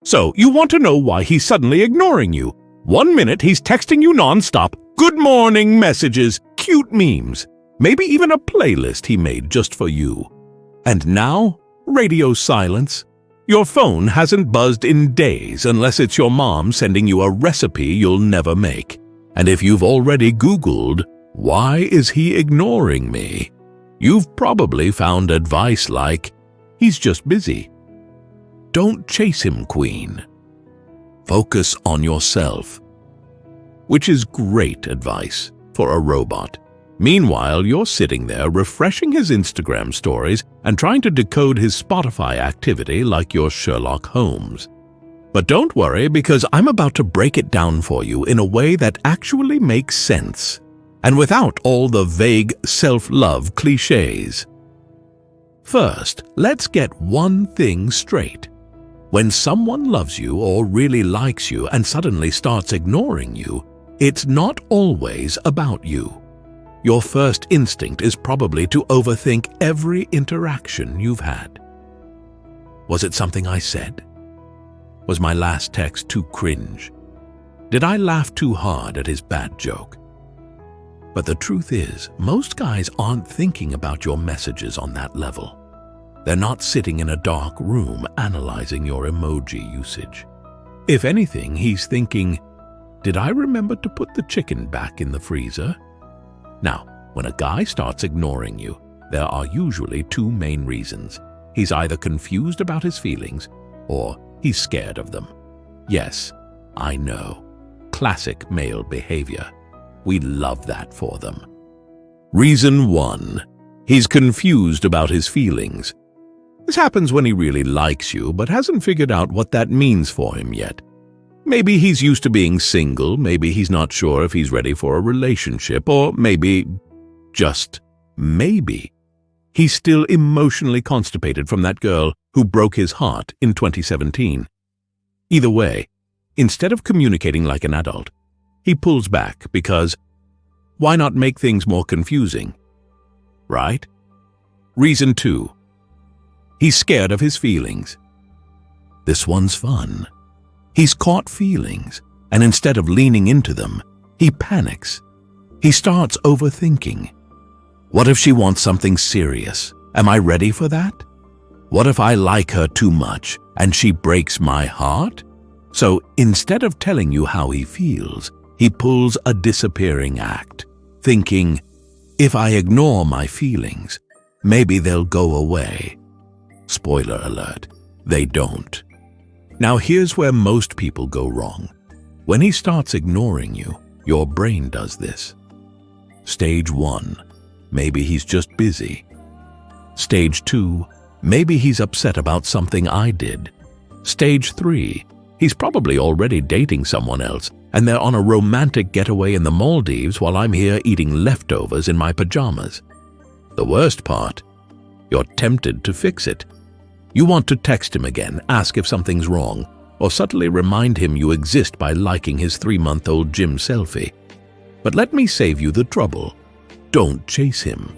So you want to know why he's suddenly ignoring you. 1 minute he's texting you nonstop, good morning messages, cute memes, maybe even a playlist he made just for you. And now, radio silence. Your phone hasn't buzzed in days unless it's your mom sending you a recipe you'll never make. And if you've already Googled, why is he ignoring me? You've probably found advice like, he's just busy. Don't chase him, Queen. Focus on yourself. Which is great advice for a robot. Meanwhile, you're sitting there refreshing his Instagram stories and trying to decode his Spotify activity like you're Sherlock Holmes. But don't worry, because I'm about to break it down for you in a way that actually makes sense, and without all the vague self-love cliches. First, let's get one thing straight. When someone loves you or really likes you and suddenly starts ignoring you, it's not always about you. Your first instinct is probably to overthink every interaction you've had. Was it something I said? Was my last text too cringe? Did I laugh too hard at his bad joke? But the truth is, most guys aren't thinking about your messages on that level. They're not sitting in a dark room analyzing your emoji usage. If anything, he's thinking, did I remember to put the chicken back in the freezer? Now, when a guy starts ignoring you, there are usually two main reasons. He's either confused about his feelings or he's scared of them. Yes, I know. Classic male behavior. We love that for them. Reason 1. He's confused about his feelings. This happens when he really likes you but hasn't figured out what that means for him yet. Maybe he's used to being single, maybe he's not sure if he's ready for a relationship, or maybe, just maybe, he's still emotionally constipated from that girl who broke his heart in 2017. Either way, instead of communicating like an adult, he pulls back because why not make things more confusing? Right? Reason 2. He's scared of his feelings. This one's fun. He's caught feelings, and instead of leaning into them, he panics. He starts overthinking. What if she wants something serious? Am I ready for that? What if I like her too much and she breaks my heart? So instead of telling you how he feels, he pulls a disappearing act, thinking, if I ignore my feelings, maybe they'll go away. Spoiler alert, they don't. Now here's where most people go wrong. When he starts ignoring you, your brain does this. Stage 1, maybe he's just busy. Stage 2, maybe he's upset about something I did. Stage 3, he's probably already dating someone else and they're on a romantic getaway in the Maldives while I'm here eating leftovers in my pajamas. The worst part, you're tempted to fix it. You want to text him again, ask if something's wrong, or subtly remind him you exist by liking his 3-month-old gym selfie. But let me save you the trouble. Don't chase him.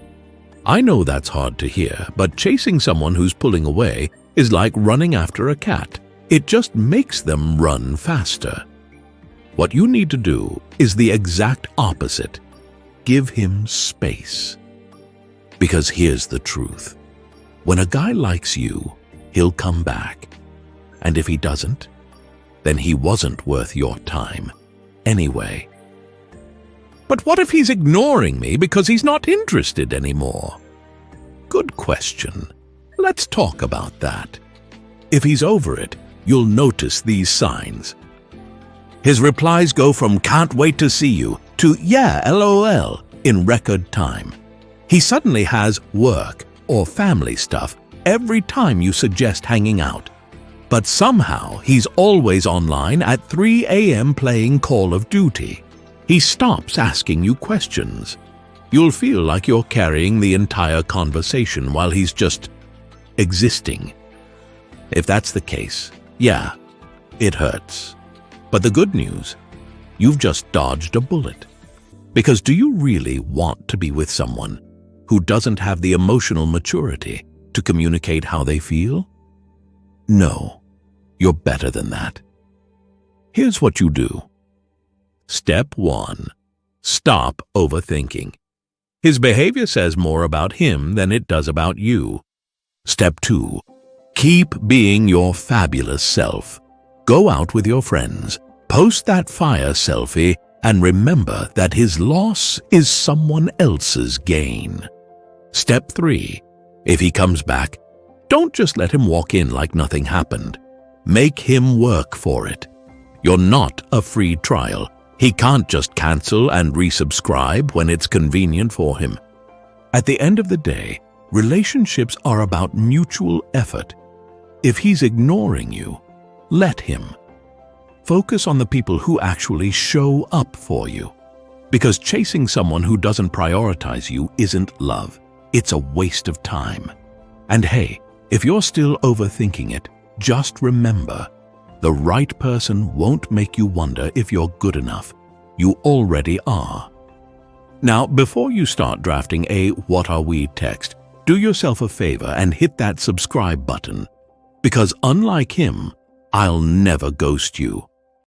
I know that's hard to hear, but chasing someone who's pulling away is like running after a cat. It just makes them run faster. What you need to do is the exact opposite. Give him space. Because here's the truth. When a guy likes you, he'll come back. And if he doesn't, then he wasn't worth your time anyway. But what if he's ignoring me because he's not interested anymore? Good question. Let's talk about that. If he's over it, you'll notice these signs. His replies go from "can't wait to see you" to "yeah, LOL" in record time. He suddenly has work or family stuff every time you suggest hanging out. But somehow he's always online at 3 a.m. playing Call of Duty. He stops asking you questions. You'll feel like you're carrying the entire conversation while he's just existing. If that's the case, yeah, it hurts. But the good news, you've just dodged a bullet. Because do you really want to be with someone who doesn't have the emotional maturity to communicate how they feel? No. You're better than that. Here's what you do. Step 1. Stop overthinking. His behavior says more about him than it does about you. Step 2. Keep being your fabulous self. Go out with your friends, post that fire selfie, and remember that his loss is someone else's gain. Step 3. If he comes back, don't just let him walk in like nothing happened. Make him work for it. You're not a free trial. He can't just cancel and resubscribe when it's convenient for him. At the end of the day, relationships are about mutual effort. If he's ignoring you, let him. Focus on the people who actually show up for you. Because chasing someone who doesn't prioritize you isn't love. It's a waste of time. And hey, if you're still overthinking it, just remember, the right person won't make you wonder if you're good enough. You already are. Now, before you start drafting a "What are we?" text, do yourself a favor and hit that subscribe button. Because unlike him, I'll never ghost you.